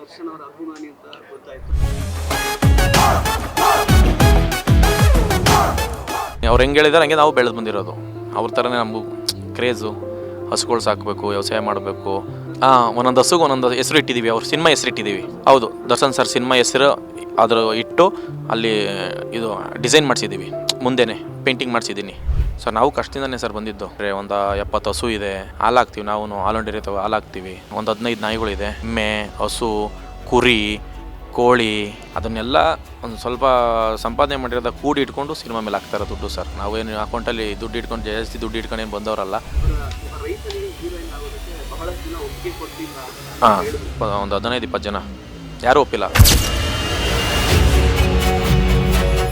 ದರ್ಶನ್ ಅವರ ಅಭಿಮಾನಿ ಅಂತ ಗೊತ್ತಾಯ್ತು. ಅವ್ರು ಹೆಂಗೆ ಹೇಳಿದಾರೆ ಹಂಗೆ ನಾವು ಬೆಳೆದು ಬಂದಿರೋದು. ಅವ್ರ ಥರನೇ ನಮಗೂ ಕ್ರೇಜು, ಹಸುಗಳು ಸಾಕಬೇಕು, ವ್ಯವಸಾಯ ಮಾಡಬೇಕು. ಒಂದೊಂದು ಹಸುಗೆ ಒಂದೊಂದು ಹೆಸರು ಇಟ್ಟಿದ್ದೀವಿ, ಅವ್ರ ಸಿನಿಮಾ ಹೆಸರು ಇಟ್ಟಿದ್ದೀವಿ. ಹೌದು, ದರ್ಶನ್ ಸರ್ ಸಿನಿಮಾ ಹೆಸರು ಅದ್ರ ಇಟ್ಟು ಅಲ್ಲಿ ಇದು ಡಿಸೈನ್ ಮಾಡಿಸಿದ್ದೀವಿ, ಮುಂದೆನೇ ಪೇಂಟಿಂಗ್ ಮಾಡಿಸಿದ್ದೀನಿ. ಸರ್ ನಾವು ಕಷ್ಟದಿಂದನೇ ಸರ್ ಬಂದಿದ್ದು. ಒಂದು 70 ಹಸು ಇದೆ, ಹಾಲಾಗ್ತೀವಿ, ನಾವು ಹಾಲೊಂಡಿ ಇರ್ತವೆ, ಹಾಲಾಗ್ತೀವಿ. ಒಂದು 15 ನಾಯಿಗಳಿದೆ, ಎಮ್ಮೆ, ಹಸು, ಕುರಿ, ಕೋಳಿ, ಅದನ್ನೆಲ್ಲ ಒಂದು ಸ್ವಲ್ಪ ಸಂಪಾದನೆ ಮಾಡಿರೋದ ಕೂಡಿ ಇಟ್ಕೊಂಡು ಸಿನಿಮಾ ಮೇಲೆ ಹಾಕ್ತಾರೆ ದುಡ್ಡು ಸರ್. ನಾವೇನು ಅಕೌಂಟಲ್ಲಿ ದುಡ್ಡು ಇಟ್ಕೊಂಡು ಜಾಸ್ತಿ ದುಡ್ಡು ಇಟ್ಕೊಂಡು ಏನು ಬಂದವರಲ್ಲ. ರೈತರಿಗೆ ಹೀರೋಯಿನ್ ಆಗೋದಕ್ಕೆ ಬಹಳಷ್ಟು ಜನ ಒಪ್ಪಿಗೆ ಕೊಡ್ತಿಲ್ಲ. ಒಂದು 15-20 ಜನ ಯಾರೂ ಒಪ್ಪಿಲ್ಲ.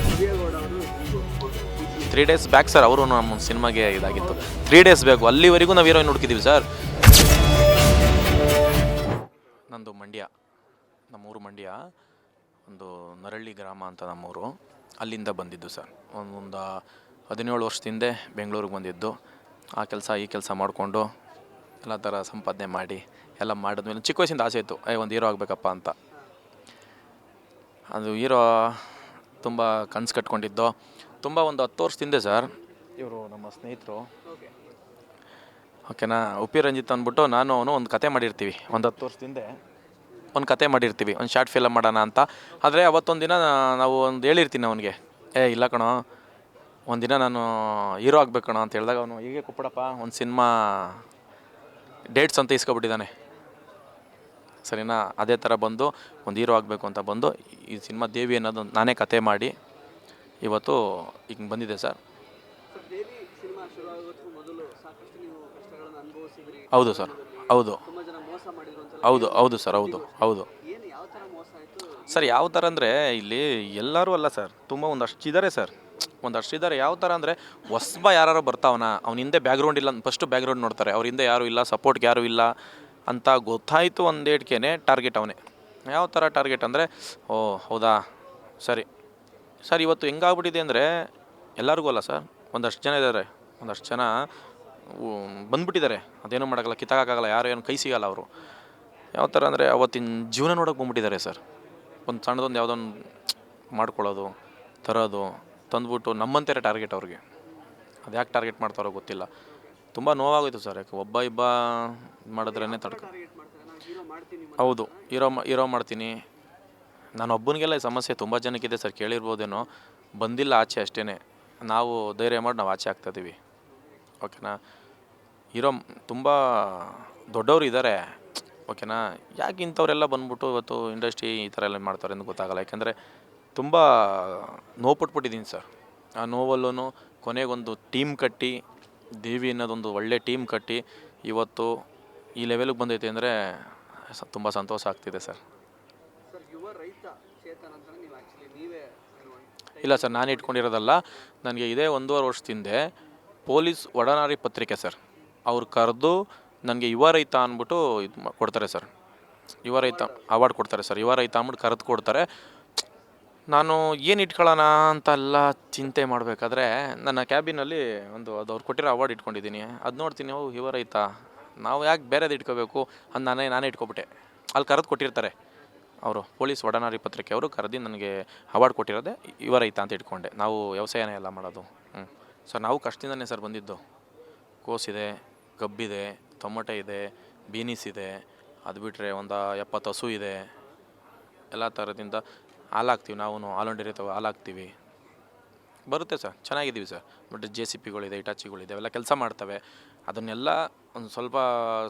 ವಿಜಯಗೌಡ ಅವರು 3 days ಬ್ಯಾಕ್ ಸರ್ ಅವರು ನಮ್ಮ ಸಿನಿಮಾಗೆ ಇದಾಗಿತ್ತು. 3 days ಬೇಕು, ಅಲ್ಲಿವರೆಗೂ ನಾವು ಹೀರೋಯಿನ್ ಹುಡುಕಿದ್ದೀವಿ ಸರ್. ನಂದು ಮಂಡ್ಯ, ನಮ್ಮೂರು ಮಂಡ್ಯ, ಒಂದು ನರಳ್ಳಿ ಗ್ರಾಮ ಅಂತ ನಮ್ಮೂರು. ಅಲ್ಲಿಂದ ಬಂದಿದ್ದು ಸರ್. ಒಂದು 17 ವರ್ಷದ ಹಿಂದೆ ಬೆಂಗಳೂರಿಗೆ ಬಂದಿದ್ದು. ಆ ಕೆಲಸ ಈ ಕೆಲಸ ಮಾಡಿಕೊಂಡು ಎಲ್ಲ ಥರ ಸಂಪಾದನೆ ಮಾಡಿ ಎಲ್ಲ ಮಾಡಿದ್ಮೇಲೆ ಚಿಕ್ಕ ವಯಸ್ಸಿಂದ ಆಸೆ ಇತ್ತು, ಒಂದು ಹೀರೋ ಆಗಬೇಕಪ್ಪ ಅಂತ. ಅದು ಹೀರೋ ತುಂಬ ಕನಸು ಕಟ್ಕೊಂಡಿದ್ದು ತುಂಬ ಒಂದು 10 ವರ್ಷದ ಸರ್. ಇವರು ನಮ್ಮ ಸ್ನೇಹಿತರು, ಓಕೆನಾ, ಉಪ್ಪಿ ರಂಜಿತ್ ಅಂದ್ಬಿಟ್ಟು ನಾನು ಅವನು ಒಂದು ಕತೆ ಮಾಡಿರ್ತೀವಿ. ಒಂದು 10 ವರ್ಷದಿಂದ ಒಂದು ಕತೆ ಮಾಡಿರ್ತೀವಿ, ಒಂದು ಶಾರ್ಟ್ ಫಿಲಮ್ ಮಾಡೋಣ ಅಂತ. ಆದರೆ ಅವತ್ತೊಂದು ದಿನ ನಾವು ಒಂದು ಹೇಳಿರ್ತೀನಿ ಅವನಿಗೆ, ಇಲ್ಲ ಕಣೋ, ಒಂದಿನ ನಾನು ಹೀರೋ ಆಗಬೇಕು ಕಣೋ ಅಂತ ಹೇಳಿದಾಗ ಅವನು ಹೀಗೆ ಕೊಪ್ಪಡಪ್ಪ ಒಂದು ಸಿನಿಮಾ ಡೇಟ್ಸ್ ಅಂತ ಇಸ್ಕೊಬಿಟ್ಟಿದ್ದಾನೆ. ಸರಿನಾ? ಅದೇ ಥರ ಬಂದು ಒಂದು ಹೀರೋ ಆಗಬೇಕು ಅಂತ ಬಂದು ಈ ಸಿನಿಮಾ ದೇವಿ ಅನ್ನೋದು ನಾನೇ ಕತೆ ಮಾಡಿ ಇವತ್ತು ಹಿಂಗೆ ಬಂದಿದೆ ಸರ್. ದೇವಿ ಸಿನಿಮಾ ಶುರು ಆಗೋದಕ್ಕೂ ಮೊದಲು ಸಾಕಷ್ಟು ನೀವು ಕಷ್ಟಗಳನ್ನು ಅನುಭವಿಸಿದ್ರಿ. ಹೌದು ಸರ್, ಹೌದು, ತುಂಬ ಜನ ಮೋಸ ಮಾಡಿದ್ರು ಅಂತ. ಹೌದು ಹೌದು ಸರ್, ಹೌದು ಹೌದು ಏನು ಯಾವ ಥರ ಮೋಸ ಆಯಿತು ಸರ್. ಯಾವ ಥರ ಅಂದರೆ ಇಲ್ಲಿ ಎಲ್ಲರೂ ಅಲ್ಲ ಸರ್, ತುಂಬ ಒಂದಷ್ಟು ಇದ್ದಾರೆ ಸರ್, ಒಂದಷ್ಟು ಇದ್ದಾರೆ. ಯಾವ ಥರ ಅಂದರೆ ಹೊಸಬ ಯಾರು ಬರ್ತಾವನ, ಅವ್ನ ಹಿಂದೆ ಬ್ಯಾಕ್ಗ್ರೌಂಡ್ ಇಲ್ಲ, ಫಸ್ಟು ಬ್ಯಾಕ್ಗ್ರೌಂಡ್ ನೋಡ್ತಾರೆ, ಅವ್ರ ಹಿಂದೆ ಯಾರೂ ಇಲ್ಲ, ಸಪೋರ್ಟ್ಗೆ ಯಾರೂ ಇಲ್ಲ ಅಂತ ಗೊತ್ತಾಯಿತು ಒಂದೇಟ್ಗೆ ಟಾರ್ಗೆಟ್ ಅವನೇ. ಯಾವ ಥರ ಟಾರ್ಗೆಟ್ ಅಂದರೆ, ಓ ಹೌದಾ, ಸರಿ ಸರ್. ಇವತ್ತು ಹೆಂಗಾಗ್ಬಿಟ್ಟಿದೆ ಅಂದರೆ ಎಲ್ಲರಿಗೂ ಅಲ್ಲ ಸರ್, ಒಂದಷ್ಟು ಜನ ಇದ್ದಾರೆ, ಒಂದಷ್ಟು ಜನ ಬಂದುಬಿಟ್ಟಿದ್ದಾರೆ. ಅದೇನೂ ಮಾಡೋಕ್ಕಲ್ಲ, ಕಿತ್ತಾಗೋಕ್ಕಾಗಲ್ಲ, ಯಾರು ಏನು ಕೈ ಸಿಗಲ್ಲ ಅವರು. ಯಾವ ಥರ ಅಂದರೆ ಅವತ್ತಿನ ಜೀವನ ನೋಡೋಕೆ ಬಂದುಬಿಟ್ಟಿದ್ದಾರೆ ಸರ್. ಒಂದು ಸಣ್ಣದೊಂದು ಯಾವುದೊಂದು ಮಾಡ್ಕೊಳ್ಳೋದು, ತರೋದು, ತಂದುಬಿಟ್ಟು ನಮ್ಮಂತೆಯೇ ಟಾರ್ಗೆಟ್ ಅವ್ರಿಗೆ. ಅದು ಯಾಕೆ ಟಾರ್ಗೆಟ್ ಮಾಡ್ತಾರೋ ಗೊತ್ತಿಲ್ಲ. ತುಂಬ ನೋವಾಗೋಯ್ತು ಸರ್. ಯಾಕೆ ಒಬ್ಬ ಇಬ್ಬ ಮಾಡಿದ್ರೇ ತಡ್ಕೊ. ಟಾರ್ಗೆಟ್ ಮಾಡ್ತಾರೆ, ನಾನು ಹೀರೋ ಮಾಡ್ತೀನಿ. ಹೌದು, ಹೀರೋ ಮಾಡ್ತೀನಿ. ನಾನು ಒಬ್ಬನಿಗೆಲ್ಲ ಈ ಸಮಸ್ಯೆ ತುಂಬ ಜನಕ್ಕಿದೆ ಸರ್, ಕೇಳಿರ್ಬೋದೇನೋ. ಬಂದಿಲ್ಲ ಆಚೆ ಅಷ್ಟೇ. ನಾವು ಧೈರ್ಯ ಮಾಡಿ ನಾವು ಆಚೆ ಆಗ್ತಾಯಿದ್ದೀವಿ, ಓಕೆನಾ. ಹೀರೋ ತುಂಬ ದೊಡ್ಡವರು ಇದ್ದಾರೆ, ಓಕೆನಾ. ಯಾಕೆ ಇಂಥವರೆಲ್ಲ ಬಂದ್ಬಿಟ್ಟು ಇವತ್ತು ಇಂಡಸ್ಟ್ರಿ ಈ ಥರ ಎಲ್ಲ ಮಾಡ್ತಾರೆ ಅಂತ ಗೊತ್ತಾಗಲ್ಲ. ಯಾಕೆಂದರೆ ತುಂಬ ನೋವು ಪಟ್ಬಿಟ್ಟಿದ್ದೀನಿ ಸರ್. ಆ ನೋವಲ್ಲೂ ಕೊನೆಗೊಂದು ಟೀಮ್ ಕಟ್ಟಿ, ದೇವಿ ಅನ್ನೋದೊಂದು ಒಳ್ಳೆ ಟೀಮ್ ಕಟ್ಟಿ ಇವತ್ತು ಈ ಲೆವೆಲಿಗೆ ಬಂದೈತೆ ಅಂದರೆ ತುಂಬ ಸಂತೋಷ ಆಗ್ತಿದೆ ಸರ್. ಸರ್, ಯುವ ರೈತ ಚೇತನ್ ಅಂತ ನೀವು ಆ್ಯಕ್ಚುಲಿ ನೀವೇ ಇಲ್ಲ ಸರ್, ನಾನು ಇಟ್ಕೊಂಡಿರೋದಲ್ಲ. ನನಗೆ ಇದೇ 1.5 ವರ್ಷದಿಂದ ಪೊಲೀಸ್ ಒಡನಾಡಿ ಪತ್ರಿಕೆ ಸರ್, ಅವ್ರು ಕರೆದು ನನಗೆ ಯುವ ರೈತ ಅಂದ್ಬಿಟ್ಟು ಇದು ಕೊಡ್ತಾರೆ ಸರ್. ಯುವ ರೈತ ಅವಾರ್ಡ್ ಕೊಡ್ತಾರೆ ಸರ್. ಯುವ ರೈತ ಅಂದ್ಬಿಟ್ಟು ಕರೆದು ಕೊಡ್ತಾರೆ. ನಾನು ಏನು ಇಟ್ಕೊಳ್ಳೋಣ ಅಂತೆಲ್ಲ ಚಿಂತೆ ಮಾಡಬೇಕಾದ್ರೆ ನನ್ನ ಕ್ಯಾಬಿನಲ್ಲಿ ಅದು ಅವ್ರು ಕೊಟ್ಟಿರೋ ಅವಾರ್ಡ್ ಇಟ್ಕೊಂಡಿದ್ದೀನಿ. ಅದು ನೋಡ್ತೀನಿ, ಯುವ ರೈತ, ನಾವು ಯಾಕೆ ಬೇರೆದು ಇಟ್ಕೋಬೇಕು ಅಂತ ನಾನೇ ಇಟ್ಕೊಬಿಟ್ಟೆ. ಅಲ್ಲಿ ಕರೆದು ಕೊಟ್ಟಿರ್ತಾರೆ ಅವರು, ಪೊಲೀಸ್ ಒಡನಾಡಿ ಪತ್ರಿಕೆ ಅವರು ಕರೆದು ನನಗೆ ಅವಾರ್ಡ್ ಕೊಟ್ಟಿರೋದೆ ಯುವ ರೈತ ಅಂತ ಇಟ್ಕೊಂಡೆ. ನಾವು ವ್ಯವಸಾಯನೇ ಎಲ್ಲ ಮಾಡೋದು. ಸರ್ ನಾವು ಕಷ್ಟದಿಂದನೇ ಸರ್ ಬಂದಿದ್ದು. ಕೋಸಿದೆ, ಕಬ್ಬಿದೆ, ಟೊಮೊಟೊ ಇದೆ, ಬೀನೀಸ್ ಇದೆ, ಅದು ಬಿಟ್ಟರೆ ಒಂದು 70 ಹಸು ಇದೆ. ಎಲ್ಲ ಥರದಿಂದ ಹಾಲಾಗ್ತೀವಿ, ನಾವು ಹಾಲೊಂಡಿ ಇರ್ತವೆ, ಹಾಲಾಗ್ತೀವಿ. ಬರುತ್ತೆ ಸರ್, ಚೆನ್ನಾಗಿದ್ದೀವಿ ಸರ್. ಬಟ್ JCPಗಳಿದೆ, ಇಟಾಚಿಗಳಿದೆ, ಅವೆಲ್ಲ ಕೆಲಸ ಮಾಡ್ತವೆ. ಅದನ್ನೆಲ್ಲ ಒಂದು ಸ್ವಲ್ಪ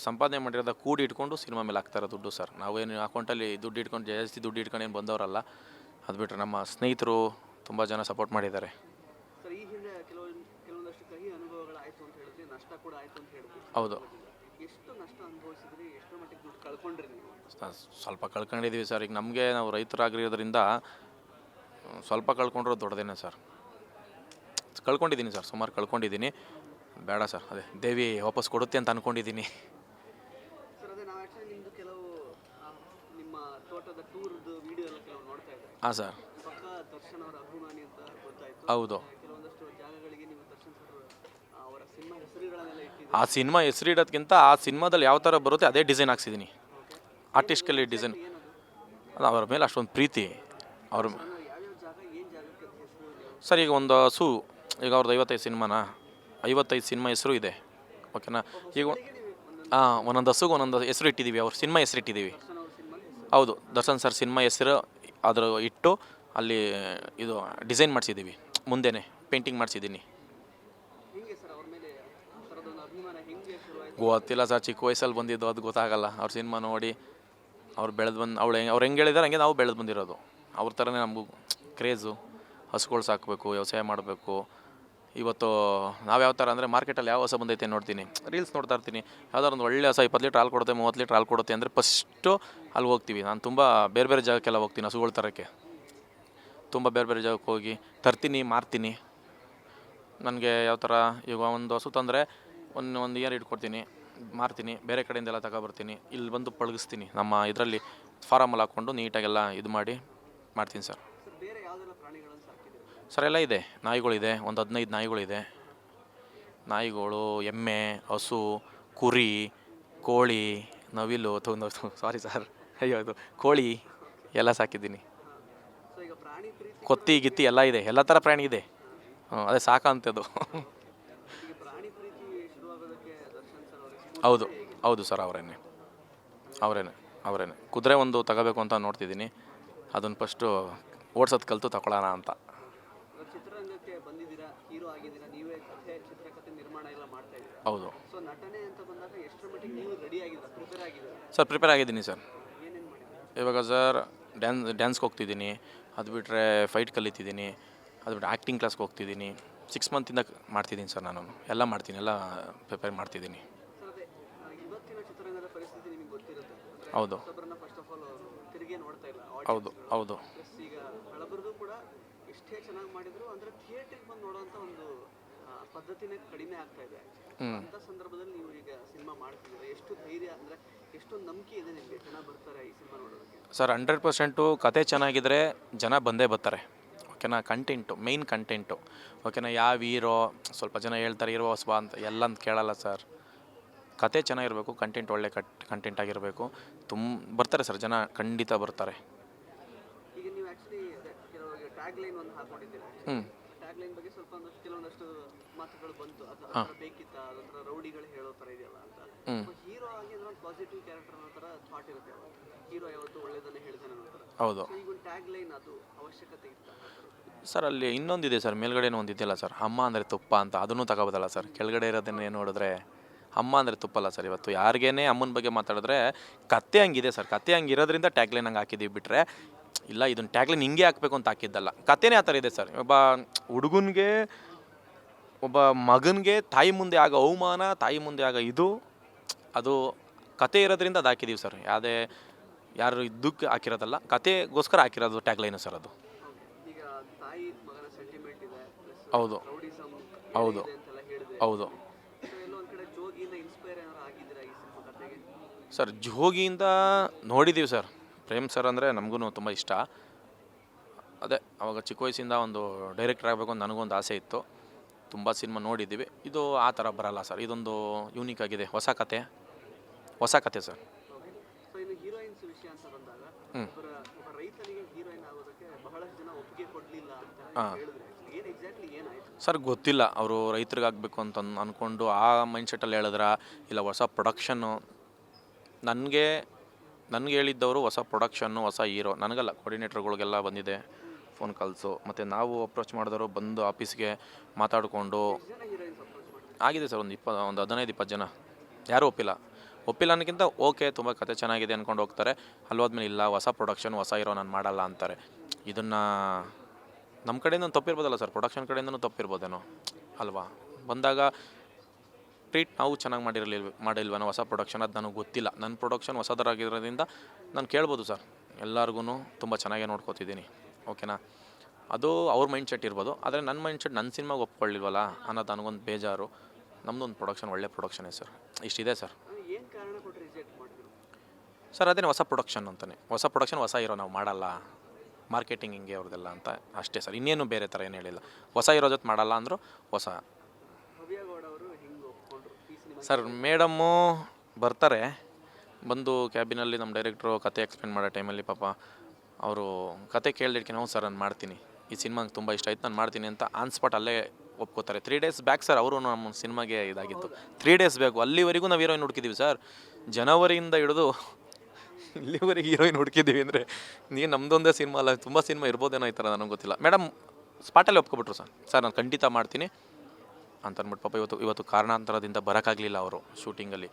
ಸಂಪಾದನೆ ಮಾಡಿರೋದ ಕೂಡಿ ಇಟ್ಕೊಂಡು ಸಿನಿಮಾ ಮೇಲೆ ಹಾಕ್ತಾರೆ ದುಡ್ಡು ಸರ್. ನಾವೇನು ಅಕೌಂಟಲ್ಲಿ ದುಡ್ಡು ಇಟ್ಕೊಂಡು ಜಾಸ್ತಿ ದುಡ್ಡು ಇಟ್ಕೊಂಡು ಏನು ಬಂದವರಲ್ಲ. ಅದು ಬಿಟ್ಟರೆ ನಮ್ಮ ಸ್ನೇಹಿತರು ತುಂಬ ಜನ ಸಪೋರ್ಟ್ ಮಾಡಿದ್ದಾರೆ. ಸರ್, ಈ ಹಿಂದೆ ಕೆಲವೊಂದಷ್ಟು ಕಹಿ ಅನುಭವಗಳಾಯಿತು ಅಂತ ಹೇಳಿದ್ರಿ, ನಷ್ಟ ಕೂಡ ಆಯಿತು ಅಂತ ಹೇಳಿದ್ರಿ. ಹೌದು. ಎಷ್ಟು ನಷ್ಟ ಅನುಭವಿಸಿದ್ರಿ, ಎಷ್ಟು ಮಟ್ಟಿಗೆ ದುಡ್ಡು ಕಳ್ಕೊಂಡ್ರಿ ನೀವು? ಸ್ವಲ್ಪ ಕಳ್ಕೊಂಡಿದ್ದೀವಿ ಸರ್. ಈಗ ನಮಗೆ ನಾವು ರೈತರಾಗಿರೋದ್ರಿಂದ ಸ್ವಲ್ಪ ಕಳ್ಕೊಂಡ್ರೂ ದೊಡ್ಡದೇನೆ ಸರ್. ಕಳ್ಕೊಂಡಿದ್ದೀನಿ ಸರ್, ಸುಮಾರು ಕಳ್ಕೊಂಡಿದ್ದೀನಿ. ಬೇಡ ಸರ್, ಅದೇ ದೇವಿ ವಾಪಸ್ ಕೊಡುತ್ತೆ ಅಂತ ಅಂದ್ಕೊಂಡಿದ್ದೀನಿ. ಸರ್, ಅದೇ ನಾವು ಆ್ಯಕ್ಚುಲಿ ನಿಮ್ಮದು ಕೆಲವು ನಿಮ್ಮ ತೋಟದ ಟೂರ್ದು ವಿಡಿಯೋ ಎಲ್ಲ ಕೆಲವು ನೋಡ್ತಾ ಇದ್ದೆ. ಹಾಂ ಸರ್. ಪಕ್ಕ ದರ್ಶನ್ ಅವರ ಅಭಿಮಾನಿ ಅಂತ ಗೊತ್ತಾಯಿತು. ಹೌದು. ಕೆಲವೊಂದಷ್ಟು ಜಾಗಗಳಿಗೆ ನೀವು ದರ್ಶನ್ ಸರ್ ಅವರ ಸಿನಿಮಾ ಹೆಸರುಗಳನ್ನೆಲ್ಲ ಇಟ್ಟಿದ್ದೀರಿ. ಆ ಸಿನಿಮಾ ಹೆಸರು ಇಡೋದಕ್ಕಿಂತ ಆ ಸಿನಿಮಾದಲ್ಲಿ ಯಾವ ಥರ ಬರುತ್ತೆ ಅದೇ ಡಿಸೈನ್ ಹಾಕ್ಸಿದ್ದೀನಿ. ಆರ್ಟಿಸ್ಟಿಕಲಿ ಡಿಸೈನ್. ಅದು ಅವ್ರ ಮೇಲೆ ಅಷ್ಟೊಂದು ಪ್ರೀತಿ ಅವ್ರ ಯಾವ್ಯಾವ ಜಾಗ ಏನು ಜಾಗಕ್ಕೆ ಅದು ಹೆಸರು ನೀವು ಸರ್. ಈಗ ಒಂದು ಹಸು, ಈಗ ಅವ್ರದ್ದು 55 ಸಿನಿಮಾನಾ, 55 ಸಿನಿಮಾ ಹೆಸರು ಇದೆ, ಓಕೆನಾ. ಈಗ ನೀವು ಒಂದೊಂದು ಹಸುಗೆ ಒಂದೊಂದು ಹೆಸರು ಇಟ್ಟಿದ್ದೀವಿ, ಅವ್ರ ಸಿನಿಮಾ ಹೆಸರು ಇಟ್ಟಿದ್ದೀವಿ. ದರ್ಶನ್ ಅವ್ರ ಸಿನಿಮಾ ಹೆಸರು ಹೌದು, ದರ್ಶನ್ ಸರ್ ಸಿನಿಮಾ ಹೆಸರು ಅದ್ರ ಇಟ್ಟು ಅಲ್ಲಿ ಇದು ಡಿಸೈನ್ ಮಾಡಿಸಿದ್ದೀವಿ, ಮುಂದೆನೇ ಪೇಂಟಿಂಗ್ ಮಾಡಿಸಿದ್ದೀನಿ. ಹೆಂಗೆ ಸರ್ ಅವ್ರ ಮೇಲೆ ಆ ಥರದೊಂದು ಅಭಿಮಾನ ಹೆಂಗೆ ಶುರುವಾಯಿತು? ಗೊತ್ತಿಲ್ಲ ಸರ್, ಚಿಕ್ಕ ವಯಸ್ಸಲ್ಲಿ ಬಂದಿದ್ದು, ಅದು ಗೊತ್ತಾಗಲ್ಲ. ಅವ್ರ ಸಿನಿಮಾ ನೋಡಿ ಅವ್ರು ಬೆಳೆದು ಬಂದು ಅವ್ರು ಹೆಂಗೆ ಹೇಳಿದಾರೆ ಹಂಗೆ ನಾವು ಬೆಳೆದು ಬಂದಿರೋದು. ಅವ್ರ ಥರನೇ ನಮಗೂ ಕ್ರೇಜು, ಹಸುಗಳು ಸಾಕಬೇಕು, ವ್ಯವಸಾಯ ಮಾಡಬೇಕು. ಇವತ್ತು ನಾವು ಯಾವ ಥರ ಅಂದರೆ ಮಾರ್ಕೆಟಲ್ಲಿ ಯಾವ ಹಸು ಬಂದೈತೆ ನೋಡ್ತೀನಿ, ರೀಲ್ಸ್ ನೋಡ್ತಾ ಇರ್ತೀನಿ. ಯಾವ್ದಾದ್ರು ಒಂದು ಒಳ್ಳೆ ಹಸ 20 ಲೀಟ್ರ್ ಹಾಲು ಕೊಡುತ್ತೆ, 30 ಲೀಟ್ರ್ ಹಾಲು ಕೊಡುತ್ತೆ ಅಂದರೆ ಫಸ್ಟು ಅಲ್ಲಿ ಹೋಗ್ತೀವಿ. ನಾನು ತುಂಬ ಬೇರೆ ಬೇರೆ ಜಾಗಕ್ಕೆಲ್ಲ ಹೋಗ್ತೀನಿ ಹಸುಗಳ ತರೋಕ್ಕೆ. ತುಂಬ ಬೇರೆ ಬೇರೆ ಜಾಗಕ್ಕೆ ಹೋಗಿ ತರ್ತೀನಿ, ಮಾರ್ತೀನಿ. ನನಗೆ ಯಾವ ಥರ ಈಗ ಒಂದು ಹಸು ತಂದರೆ ಒಂದು ಇಯರ್ ಇಟ್ಕೊಡ್ತೀನಿ, ಮಾರ್ತೀನಿ, ಬೇರೆ ಕಡೆಯಿಂದೆಲ್ಲ ತಗೊಬರ್ತೀನಿ, ಇಲ್ಲಿ ಬಂದು ಪಳಗಿಸ್ತೀನಿ. ನಮ್ಮ ಇದರಲ್ಲಿ ಫಾರಮಲ್ಲಿ ಹಾಕ್ಕೊಂಡು ನೀಟಾಗೆಲ್ಲ ಇದು ಮಾಡ್ತೀನಿ ಸರ್. ಸರ್ ಬೇರೆ ಯಾವುದೆಲ್ಲ ಪ್ರಾಣಿಗಳನ್ನು ಸಾಕಿದ್ದೀರಾ? ಸರ್ ಎಲ್ಲ ಇದೆ, ನಾಯಿಗಳಿದೆ, ಒಂದು 15 ನಾಯಿಗಳಿದೆ. ನಾಯಿಗಳು, ಎಮ್ಮೆ, ಹಸು, ಕುರಿ, ಕೋಳಿ, ನವಿಲು, ಸಾರಿ ಸರ್, ಅಯ್ಯೋ ಅದು ಕೋಳಿ ಎಲ್ಲ ಸಾಕಿದ್ದೀನಿ. ಸೊ ಈಗ ಪ್ರಾಣಿ ಪ್ರೀತಿ ಕೊತ್ತಿ ಗಿತ್ತಿ ಎಲ್ಲ ಇದೆ, ಎಲ್ಲ ಥರ ಪ್ರಾಣಿ ಇದೆ. ಅದೇ ಸಾಕಂಥದ್ದು. ಈಗ ಪ್ರಾಣಿ ಪ್ರೀತಿ ಶುರುವಾಗೋದಕ್ಕೆ ದರ್ಶನ್ ಸರ್ ಅವರ ಹೌದು ಹೌದು ಸರ್, ಅವರೇನೆ ಕುದುರೆ ಒಂದು ತಗೋಬೇಕು ಅಂತ ನೋಡ್ತಿದ್ದೀನಿ. ಅದನ್ನು ಫಸ್ಟು ಓಡ್ಸೋದು ಕಲಿತು ತಗೊಳ್ಳೋಣ ಅಂತ. ಚಿತ್ರರಂಗಕ್ಕೆ ಬಂದಿದ್ದೀರಾ, ಹೀರೋ ಆಗಿದ್ದೀರಾ, ನೀವೇ ಚಿತ್ರಕಥೆ ನಿರ್ಮಾಣ ಎಲ್ಲ ಮಾಡ್ತಾ ಇದ್ದೀರಾ. ಹೌದು ಸೊ ನಟನೆ ಅಂತ ಬಂದಾಗ ಎಷ್ಟರ ಮಟ್ಟಿಗೆ ನೀವು ರೆಡಿ ಆಗಿದ್ದೀರಾ, ಪ್ರಿಪೇರ್ ಆಗಿದ್ದೀರಾ? ಸರ್, ಪ್ರಿಪೇರ್ ಆಗಿದ್ದೀನಿ ಸರ್. ಏನೇನು ಮಾಡಿದ್ದೀರಾ? ಇವಾಗ ಸರ್ ಡ್ಯಾನ್ಸ್ಗೆ ಹೋಗ್ತಿದ್ದೀನಿ, ಅದು ಬಿಟ್ಟರೆ ಫೈಟ್ ಕಲಿತಿದ್ದೀನಿ, ಅದು ಬಿಟ್ಟು ಆ್ಯಕ್ಟಿಂಗ್ ಕ್ಲಾಸ್ಗೆ ಹೋಗ್ತಿದ್ದೀನಿ. 6 ಮಂತಿಂದ ಮಾಡ್ತಿದ್ದೀನಿ ಸರ್. ನಾನು ಎಲ್ಲ ಮಾಡ್ತೀನಿ, ಎಲ್ಲ ಪ್ರಿಪೇರ್ ಮಾಡ್ತಿದ್ದೀನಿ. ಸರ್ ಅದೇ ಇವತ್ತಿನ ಚಿತ್ರರಂಗದ ಪರಿಸ್ಥಿತಿ ನಿಮಗೆ ಗೊತ್ತಿರುತ್ತೆ. ಹೌದು ಹೊಸಬ್ರನ್ನ ಫಸ್ಟ್ ಆಫ್ ಆಲ್ ತಿರುಗಿ ನೋಡ್ತಾ ಇಲ್ಲ. ಹೌದು ಪ್ಲಸ್ ಈಗ ಹಳಬರದು ಕೂಡ ಎಷ್ಟೇ ಚೆನ್ನಾಗಿ ಮಾಡಿದ್ರು ಅಂದರೆ ಥಿಯೇಟ್ರಿಗೆ ಬಂದು ನೋಡೋಂಥ ಒಂದು ಪದ್ಧತಿನೇ ಕಡಿಮೆ ಆಗ್ತಾ ಇದೆ. ಅಂಥ ಸಂದರ್ಭದಲ್ಲಿ ನೀವು ಈಗ ಸಿನಿಮಾ ಮಾಡ್ತಿದ್ದೀರಾ, ಎಷ್ಟು ಧೈರ್ಯ ಅಂದರೆ ಎಷ್ಟೊಂದು ನಂಬಿಕೆ ಇದೆ ನಿಮಗೆ ಜನ ಬರ್ತಾರೆ ಈ ಸಿನಿಮಾ ನೋಡೋದಕ್ಕೆ? ಸರ್, 100% ಕತೆ ಚೆನ್ನಾಗಿದ್ದರೆ ಜನ ಬಂದೇ ಬರ್ತಾರೆ, ಓಕೆನಾ. ಮೇಯ್ನ್ ಕಂಟೆಂಟು, ಓಕೆನಾ. ಯಾವ ಹೀರೋ, ಸ್ವಲ್ಪ ಜನ ಹೇಳ್ತಾರೆ ಹೀರೋ ಹೊಸಬ ಅಂತ, ಎಲ್ಲ ಅಂತ ಕೇಳಲ್ಲ ಸರ್. ಕತೆ ಚೆನ್ನಾಗಿರಬೇಕು, ಕಂಟೆಂಟ್ ಒಳ್ಳೆ ಕಂಟೆಂಟ್ ಆಗಿರಬೇಕು. ಬರ್ತಾರೆ ಸರ್, ಜನ ಖಂಡಿತ ಬರ್ತಾರೆ. ಈಗ ನೀವು ಆ್ಯಕ್ಚುಲಿ ಅದೇ ಕೆಲವರಿಗೆ ಟ್ಯಾಗ್ ಲೈನ್ ಒಂದು ಹಾಕೊಂಡಿದ್ದೀರಾ. ಟ್ಯಾಗ್ ಲೈನ್ ಬಗ್ಗೆ ಸ್ವಲ್ಪ ಕೆಲವೊಂದಷ್ಟು ಮಾತುಗಳು ಬಂತು, ಅದು ಬೇಕಿತ್ತ, ಅದೊಂಥರ ರೌಡಿಗಳು ಹೇಳೋ ಥರ ಇದೆಯಲ್ಲ ಅಂತ. ಹೀರೋ ಆಗಿ ಅಂದ್ರೆ ಒಂದು ಪಾಸಿಟಿವ್ ಕ್ಯಾರೆಕ್ಟರ್ ಅನ್ನೋ ಥರ ಥಾಟ್ ಇರುತ್ತೆ. ಹೀರೋ ಯಾವತ್ತು ಒಳ್ಳೇದನ್ನೇ ಹೇಳ್ತಾನೆ ಅನ್ನೋ ಥರ. ಹೌದು ಈಗ ಒಂದು ಟ್ಯಾಗ್ ಲೈನ್ ಅದು ಅವಶ್ಯಕತೆ ಇತ್ತ ಸರ್. ಅಲ್ಲಿ ಇನ್ನೊಂದಿದೆ ಸರ್, ಮೇಲ್ಗಡೆನೂ ಒಂದು ಇದೆಯಲ್ಲ ಸರ್, ಅಮ್ಮ ಅಂದರೆ ತುಪ್ಪ ಅಂತ, ಅದನ್ನು ತಗೋಬೋದಲ್ಲ ಸರ್. ಕೆಳಗಡೆ ಇರೋದನ್ನೇ ನೋಡಿದ್ರೆ ಅಮ್ಮ ಅಂದರೆ ತುಪ್ಪಲ್ಲ ಸರ್. ಇವತ್ತು ಯಾರಿಗೇನೆ ಅಮ್ಮನ ಬಗ್ಗೆ ಮಾತಾಡಿದ್ರೆ ಕತೆ ಹಂಗಿದೆ ಸರ್. ಕತೆ ಹಂಗಿರೋದ್ರಿಂದ ಟ್ಯಾಗ್ಲೈನ್ ಹಂಗೆ ಹಾಕಿದ್ದೀವಿ, ಬಿಟ್ಟರೆ ಇಲ್ಲ ಇದನ್ನು ಟ್ಯಾಗ್ಲೈನ್ ಹಿಂಗೆ ಹಾಕಬೇಕು ಅಂತ ಹಾಕಿದ್ದಲ್ಲ. ಕತೆನೇ ಆ ಥರ ಇದೆ ಸರ್. ಒಬ್ಬ ಹುಡುಗನಿಗೆ, ಒಬ್ಬ ಮಗನಿಗೆ ತಾಯಿ ಮುಂದೆ ಆಗೋ ಅವಮಾನ, ತಾಯಿ ಮುಂದೆ ಆಗೋ ಇದು, ಅದು ಕತೆ ಇರೋದ್ರಿಂದ ಅದು ಹಾಕಿದ್ದೀವಿ ಸರ್. ಯಾರು ಇದಕ್ಕೆ ಹಾಕಿರೋದಲ್ಲ, ಕತೆಗೋಸ್ಕರ ಹಾಕಿರೋದು ಟ್ಯಾಗ್ಲೈನು ಸರ್ ಅದು. ಈಗ ತಾಯಿ ಮಗನ ಸೆಂಟಿಮೆಂಟ್ ಇದೆ. ಹೌದು ರೌಡಿಸಮ್ ಹೌದು ಅಂತೆಲ್ಲ ಹೇಳಿದೆ. ಹೌದು ಎಲ್ಲೋ ಒಂದು ಕಡೆ ಜೋಗಿಯಿಂದ ಇನ್ಸ್ಪೈರ್ ಏನಾರು ಆಗಿದ್ದೀರಾ ಈ ಸಿನಿಮಾ ಕತೆಗೆ? ಸರ್, ಜೋಗಿಯಿಂದ ನೋಡಿದ್ದೀವಿ ಸರ್. ಪ್ರೇಮ್ ಸರ್ ಅಂದರೆ ನಮಗೂ ತುಂಬ ಇಷ್ಟ. ಅದೇ ಅವಾಗ ಚಿಕ್ಕ ವಯಸ್ಸಿಂದ ಒಂದು ಡೈರೆಕ್ಟರ್ ಆಗಬೇಕು ಅಂತ ನನಗೊಂದು ಆಸೆ ಇತ್ತು. ತುಂಬ ಸಿನಿಮಾ ನೋಡಿದ್ದೀವಿ. ಇದು ಆ ಥರ ಬರಲ್ಲ ಸರ್, ಇದೊಂದು ಯೂನಿಕ್ ಆಗಿದೆ, ಹೊಸ ಕತೆ ಸರ್. ಸೊ ಇನ್ನು ಹೀರೋಯಿನ್ಸ್ ವಿಷಯ ಅಂತ ಬಂದಾಗ ಒಬ್ಬ ರೈತನಿಗೆ ಹೀರೋಯಿನ್ ಆಗೋದಕ್ಕೆ ಬಹಳಷ್ಟು ಜನ ಒಪ್ಪಿಗೆ ಕೊಡಲಿಲ್ಲ ಅಂತ ಹೇಳಿದ್ರೆ ಏನು ಎಕ್ಸಾಕ್ಟ್ಲಿ ಏನಾಯಿತು ಸರ್? ಗೊತ್ತಿಲ್ಲ, ಅವರು ರೈತರಿಗಾಗಬೇಕು ಅಂತ ಅಂದ್ಕೊಂಡು ಆ ಮೈಂಡ್ಸೆಟ್ಟಲ್ಲಿ ಹೇಳಿದ್ರ, ಇಲ್ಲ ಹೊಸ ಪ್ರೊಡಕ್ಷನ್ನು. ನನಗೆ ಹೇಳಿದ್ದವರು ಹೊಸ ಪ್ರೊಡಕ್ಷನ್ನು, ಹೊಸ ಹೀರೋ. ನನಗಲ್ಲ, ಕೋಆರ್ಡಿನೇಟರ್ಗಳಿಗೆಲ್ಲ ಬಂದಿದೆ ಫೋನ್ ಕಾಲ್ಸು. ಮತ್ತು ನಾವು ಅಪ್ರೋಚ್ ಮಾಡಿದವರು ಬಂದು ಆಫೀಸ್ಗೆ ಮಾತಾಡಿಕೊಂಡು ಆಗಿದೆ ಸರ್. ಒಂದು 15-20 ಜನ. ಯಾರೂ ಒಪ್ಪಿಲ್ಲ ಅನ್ನೋಕ್ಕಿಂತ ಓಕೆ, ತುಂಬ ಕತೆ ಚೆನ್ನಾಗಿದೆ ಅಂದ್ಕೊಂಡು ಹೋಗ್ತಾರೆ. ಅಲ್ಲೋದ್ಮೇಲೆ ಇಲ್ಲ, ಹೊಸ ಪ್ರೊಡಕ್ಷನ್, ಹೊಸ ಹೀರೋ ನಾನು ಮಾಡಲ್ಲ ಅಂತಾರೆ. ಇದನ್ನು ನಮ್ಮ ಕಡೆಯಿಂದ ತಪ್ಪಿರ್ಬೋದಲ್ಲ ಸರ್, ಪ್ರೊಡಕ್ಷನ್ ಕಡೆಯಿಂದನೂ ತಪ್ಪಿರ್ಬೋದೇನೋ ಅಲ್ವಾ? ಬಂದಾಗ ಟ್ರೀಟ್ ನಾವು ಚೆನ್ನಾಗಿ ಮಾಡಿಲ್ವೇನೋ ಹೊಸ ಪ್ರೊಡಕ್ಷನ್, ಅದು ನನಗೆ ಗೊತ್ತಿಲ್ಲ. ನನ್ನ ಪ್ರೊಡಕ್ಷನ್ ಹೊಸದರಾಗಿರೋದ್ರಿಂದ ನಾನು ಕೇಳ್ಬೋದು ಸರ್. ಎಲ್ಲರಿಗೂ ತುಂಬ ಚೆನ್ನಾಗೇ ನೋಡ್ಕೋತಿದ್ದೀನಿ, ಓಕೆನಾ. ಅದು ಅವ್ರ ಮೈಂಡ್ ಸೆಟ್ ಇರ್ಬೋದು, ಆದರೆ ನನ್ನ ಮೈಂಡ್ ಸೆಟ್ ನನ್ನ ಸಿನಿಮಾಗೆ ಒಪ್ಕೊಳ್ಳಿಲ್ವಲ್ಲ ಅನ್ನೋದು ನನಗೊಂದು ಬೇಜಾರು. ನಮ್ಮದೊಂದು ಪ್ರೊಡಕ್ಷನ್ ಒಳ್ಳೆ ಪ್ರೊಡಕ್ಷನೇ ಸರ್. ಇಷ್ಟಿದೆ ಸರ್. ಏನು ಕಾರಣ ಕೊಟ್ಟು ರಿಜೆಕ್ಟ್ ಮಾಡಿದ್ರು ಸರ್? ಅದೇ ಹೊಸ ಪ್ರೊಡಕ್ಷನ್ ಅಂತಾನೆ, ಹೊಸ ಪ್ರೊಡಕ್ಷನ್, ಹೊಸ ಹೀರೋ ನಾವು ಮಾಡಲ್ಲ, ಮಾರ್ಕೆಟಿಂಗ್ ಹಿಂಗೆ ಅವ್ರದ್ದೆಲ್ಲ ಅಂತ ಅಷ್ಟೇ ಸರ್. ಇನ್ನೇನು ಬೇರೆ ಥರ ಏನು ಹೇಳಿಲ್ಲ. ಹೊಸ ಹೀರೋ ಜೊತೆ ಮಾಡಲ್ಲ ಅಂದರು. ಹೊಸ ಸರ್, ಮೇಡಮ್ಮು ಬರ್ತಾರೆ, ಬಂದು ಕ್ಯಾಬಿನಲ್ಲಿ ನಮ್ಮ ಡೈರೆಕ್ಟ್ರು ಕತೆ ಎಕ್ಸ್ಪ್ಲೇನ್ ಮಾಡೋ ಟೈಮಲ್ಲಿ ಪಾಪ ಅವರು ಕತೆ ಕೇಳಿದ್ಕೆ ನಾವು ಸರ್ ನಾನು ಮಾಡ್ತೀನಿ, ಈ ಸಿನಿಮಾ ನಂಗೆ ತುಂಬ ಇಷ್ಟ ಆಯ್ತು, ನಾನು ಮಾಡ್ತೀನಿ ಅಂತ ಆನ್ ಸ್ಪಾಟ್ ಅಲ್ಲೇ ಒಪ್ಕೋತಾರೆ. 3 days ಬ್ಯಾಕ್ ಸರ್ ಅವರು ನಮ್ಮ ಸಿನಿಮಾಗೆ ಇದಾಗಿತ್ತು. 3 days ಬೇಕು, ಅಲ್ಲಿವರೆಗೂ ನಾವು ಹೀರೋಯಿನ್ ಹುಡುಕಿದ್ದೀವಿ ಸರ್. ಜನವರಿಯಿಂದ ಹಿಡಿದು ಇಲ್ಲಿವರೆಗೆ ಹೀರೋಯಿನ್ ಹುಡುಕಿದ್ದೀವಿ ಅಂದರೆ ನೀವು ನಮ್ಮದೊಂದೇ ಸಿನಿಮಾ ಅಲ್ಲ, ತುಂಬ ಸಿನಿಮಾ ಇರ್ಬೋದೇನೋ ಈ ಥರ, ನನಗೆ ಗೊತ್ತಿಲ್ಲ. ಮೇಡಮ್ ಸ್ಪಾಟಲ್ಲೇ ಒಪ್ಕೊಬಿಟ್ರು ಸರ್ ನಾನು ಖಂಡಿತ ಮಾಡ್ತೀನಿ ಅಂತ ಅಂದ್ಬಿಟ್ಟು. ಪಾಪ ಇವತ್ತು ಕಾರಣಾಂತರದಿಂದ ಬರೋಕ್ಕಾಗಲಿಲ್ಲ ಅವರು ಶೂಟಿಂಗಲ್ಲಿ.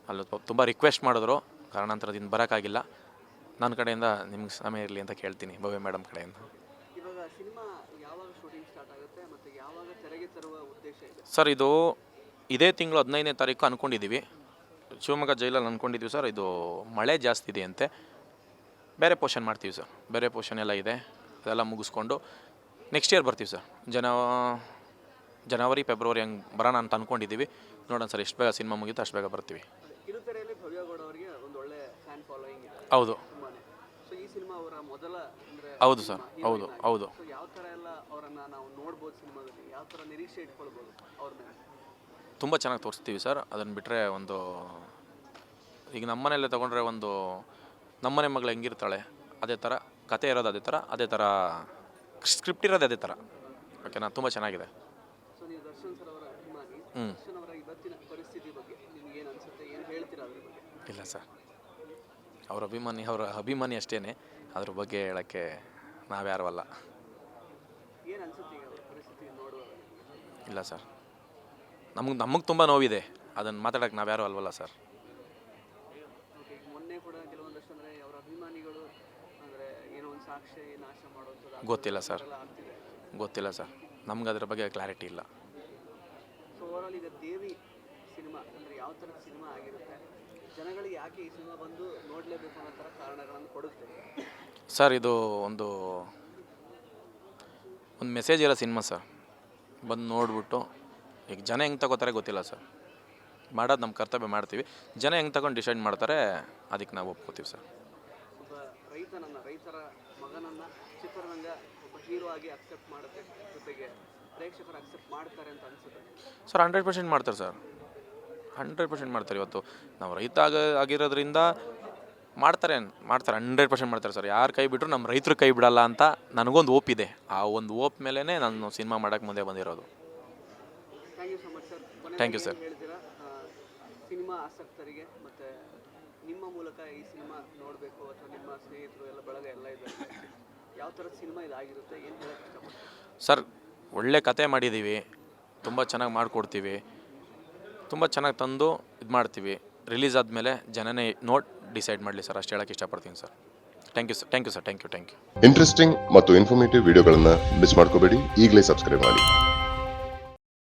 ಅಲ್ಲಿ ತುಂಬ ರಿಕ್ವೆಸ್ಟ್ ಮಾಡಿದ್ರು, ಕಾರಣಾಂತರದಿಂದ ಬರೋಕ್ಕಾಗಿಲ್ಲ. ನನ್ನ ಕಡೆಯಿಂದ ನಿಮ್ಗೆ ಸಮಯ ಇರಲಿ ಅಂತ ಕೇಳ್ತೀನಿ ಭವ್ಯ ಮೇಡಮ್ ಕಡೆಯಿಂದ. ಇವಾಗ ಸಿನಿಮಾ ಯಾವಾಗ ಶೂಟಿಂಗ್ ಸ್ಟಾರ್ಟ್ ಆಗುತ್ತೆ ಮತ್ತು ಯಾವಾಗ ತೆರೆಗೆ ತರುವ ಉದ್ದೇಶ ಇದೆ ಸರ್ ಇದು ಇದೇ ತಿಂಗಳು 15ನೇ ತಾರೀಕು ಅಂದ್ಕೊಂಡಿದ್ದೀವಿ. ಶಿವಮೊಗ್ಗ ಜೈಲಲ್ಲಿ ಅಂದ್ಕೊಂಡಿದ್ದೀವಿ ಸರ್. ಇದು ಮಳೆ ಜಾಸ್ತಿ ಇದೆ ಅಂತೆ, ಬೇರೆ ಪೋರ್ಷನ್ ಮಾಡ್ತೀವಿ ಸರ್. ಬೇರೆ ಪೋರ್ಷನ್ ಎಲ್ಲ ಇದೆ, ಅದೆಲ್ಲ ಮುಗಿಸ್ಕೊಂಡು ನೆಕ್ಸ್ಟ್ ಇಯರ್ ಬರ್ತೀವಿ ಸರ್. ಜನವರಿ ಫೆಬ್ರವರಿ ಹಂಗೆ ಬರೋಣ ಅಂತ ಅಂದ್ಕೊಂಡಿದ್ದೀವಿ. ನೋಡೋಣ ಸರ್, ಎಷ್ಟು ಬೇಗ ಸಿನಿಮಾ ಮುಗಿಯುತ್ತೆ ಅಷ್ಟು ಬೇಗ ಬರ್ತೀವಿ. ಕಿರುತೆರೆಯಲ್ಲಿ ಭವ್ಯ ಗೌಡ ಅವರಿಗೆ ಒಂದು ಒಳ್ಳೆ ಫ್ಯಾನ್ ಫಾಲೋಯಿಂಗ್ ಇದೆ. ಹೌದು ತುಂಬಾನೇ. ಸೊ ಈ ಸಿನಿಮಾ ಅವರ ಮೊದಲ ಅಂದರೆ ಹೌದು ಸರ್, ಹೌದು. ಸೊ ಯಾವ ಥರ ಎಲ್ಲ ಅವರನ್ನು ನಾವು ನೋಡ್ಬೋದು ಸಿನಿಮಾದಲ್ಲಿ, ಯಾವ ಥರ ನಿರೀಕ್ಷೆ ಇಟ್ಕೊಳ್ಬೋದು ಅವ್ರ ಮೇಲೆ? ತುಂಬ ಚೆನ್ನಾಗಿ ತೋರಿಸ್ತೀವಿ ಸರ್. ಅದನ್ನು ಬಿಟ್ಟರೆ ಈಗ ನಮ್ಮನೆಯಲ್ಲೇ ತೊಗೊಂಡ್ರೆ ನಮ್ಮನೆ ಮಗಳು ಹೆಂಗಿರ್ತಾಳೆ ಅದೇ ಥರ, ಕತೆ ಇರೋದು ಅದೇ ಥರ ಸ್ಕ್ರಿಪ್ಟ್ ಇರೋದು ಅದೇ ಥರ. ಓಕೆನಾ, ತುಂಬ ಚೆನ್ನಾಗಿದೆ. ಸೊ ನೀವು ದರ್ಶನ್ ಸರ್ ಅವರ ಅಭಿಮಾನಿ. ದರ್ಶನ್ ಅವರ ಇವತ್ತಿನ ಪರಿಸ್ಥಿತಿ ಬಗ್ಗೆ ನಿಮ್ಗೆ ಏನು ಅನ್ಸುತ್ತೆ, ಏನು ಹೇಳ್ತೀರಾ ಅದ್ರ ಬಗ್ಗೆ? ಇಲ್ಲ ಸರ್, ಅವರ ಅಭಿಮಾನಿ ಅಷ್ಟೇ, ಅದ್ರ ಬಗ್ಗೆ ಹೇಳೋಕ್ಕೆ ನಾವ್ಯಾರು ಅಲ್ಲ. ಏನು ಅನ್ಸುತ್ತೆ ಈಗ ಅವ್ರ ಪರಿಸ್ಥಿತಿ ನೋಡುವಾಗ? ಇಲ್ಲ ಸರ್, ನಮಗೆ ತುಂಬ ನೋವಿದೆ, ಅದನ್ನು ಮಾತಾಡೋಕ್ಕೆ ನಾವ್ಯಾರು ಅಲ್ವಲ್ಲ ಸರ್. ಓಕೆ, ಮೊನ್ನೆ ಕೂಡ ಕೆಲವೊಂದಷ್ಟು ಅಂದರೆ ಅವರ ಅಭಿಮಾನಿಗಳು ಅಂದರೆ ಏನೋ ಒಂದು ಸಾಕ್ಷ್ಯ ನಾಶ ಮಾಡುವಂಥದ್ದು ಗೊತ್ತಿಲ್ಲ ಸರ್, ಆಗ್ತಿದೆ. ಗೊತ್ತಿಲ್ಲ ಸರ್, ನಮ್ಗೆ ಅದ್ರ ಬಗ್ಗೆ ಕ್ಲಾರಿಟಿ ಇಲ್ಲ. ಸೊ ಓವರಾಲ್ ಈಗ ದೇವಿ ಸಿನಿಮಾ ಅಂದರೆ ಯಾವ ಥರದ ಸಿನಿಮಾ ಆಗಿರುತ್ತೆ, ಜನಗಳಿಗೆ ಯಾಕೆ ಈ ಸಿನಿಮಾ ಬಂದು ನೋಡಲೇಬೇಕು ಅನ್ನೋ ಥರ ಕಾರಣಗಳನ್ನು ಕೊಡುತ್ತೆ ಸರ್? ಇದು ಒಂದು ಮೆಸೇಜ್ ಇರೋ ಸಿನಿಮಾ ಸರ್. ಬಂದು ನೋಡ್ಬಿಟ್ಟು ಈಗ ಜನ ಹೆಂಗೆ ತಗೋತಾರೆ ಗೊತ್ತಿಲ್ಲ ಸರ್. ಮಾಡೋದು ನಮ್ಮ ಕರ್ತವ್ಯ ಮಾಡ್ತೀವಿ, ಜನ ಹೆಂಗೆ ತಗೊಂಡು ಡಿಸೈಡ್ ಮಾಡ್ತಾರೆ ಅದಕ್ಕೆ ನಾವು ಒಪ್ಕೋತೀವಿ ಸರ್. ಒಬ್ಬ ರೈತರ ಮಗನನ್ನು ಚಿತ್ರರಂಗ ಒಬ್ಬ ಹೀರೋ ಆಗಿ ಅಕ್ಸೆಪ್ಟ್ ಮಾಡುತ್ತೆ, ಜೊತೆಗೆ ಪ್ರೇಕ್ಷಕರು ಅಕ್ಸೆಪ್ಟ್ ಮಾಡ್ತಾರೆ ಅಂತ ಅನಿಸುತ್ತೆ ಸರ್. 100% ಮಾಡ್ತಾರೆ ಸರ್, 100% ಮಾಡ್ತಾರೆ. ಇವತ್ತು ನಾವು ರೈತ ಆಗಿರೋದ್ರಿಂದ ಮಾಡ್ತಾರೆ 100% ಮಾಡ್ತಾರೆ ಸರ್. ಯಾರು ಕೈ ಬಿಟ್ಟರು ನಮ್ಮ ರೈತರು ಕೈ ಬಿಡಲ್ಲ ಅಂತ ನನಗೊಂದು ಓಪ್ ಇದೆ. ಆ ಒಂದು ಓಪ್ ಮೇಲೇ ನಾನು ಸಿನಿಮಾ ಮಾಡೋಕ್ಕೆ ಮುಂದೆ ಬಂದಿರೋದು. Thank you so much sir. Thank you sir. ಹೇಳ್ತೀರಾ ಸಿನಿಮಾ ಆಸಕ್ತರಿಗೆ ಮತ್ತು ನಿಮ್ಮ ಮೂಲಕ ಈ ಸಿನಿಮಾ ನೋಡಬೇಕು ಅಥವಾ ನಿಮ್ಮ ಸ್ನೇಹಿತರು ಎಲ್ಲ ಬಳಗ ಎಲ್ಲ ಇದ್ದಾರೆ, ಯಾವ ಥರದ ಸಿನಿಮಾ ಇದಾಗಿರುತ್ತೆ, ಏನು ಹೇಳಕ್ಕೆ ಇಷ್ಟಪಡ್ತೀವಿ? ಸರ್, ಒಳ್ಳೆ ಕತೆ ಮಾಡಿದ್ದೀವಿ, ತುಂಬ ಚೆನ್ನಾಗಿ ಮಾಡಿಕೊಡ್ತೀವಿ, ತುಂಬ ಚೆನ್ನಾಗಿ ತಂದು ಇದು ಮಾಡ್ತೀವಿ. ರಿಲೀಸ್ ಆದಮೇಲೆ ಜನನೇ ಡಿಸೈಡ್ ಮಾಡಲಿ ಸರ್, ಅಷ್ಟು ಹೇಳೋಕ್ಕೆ ಇಷ್ಟಪಡ್ತೀನಿ sir. Thank you sir. Thank you. Interesting ಮತ್ತು ಇನ್ಫಾರ್ಮೇಟಿವ್ ವಿಡಿಯೋಗಳನ್ನು ಮಿಸ್ ಮಾಡ್ಕೋಬೇಡಿ, ಈಗಲೇ ಸಬ್ಸ್ಕ್ರೈಬ್ ಮಾಡಿ.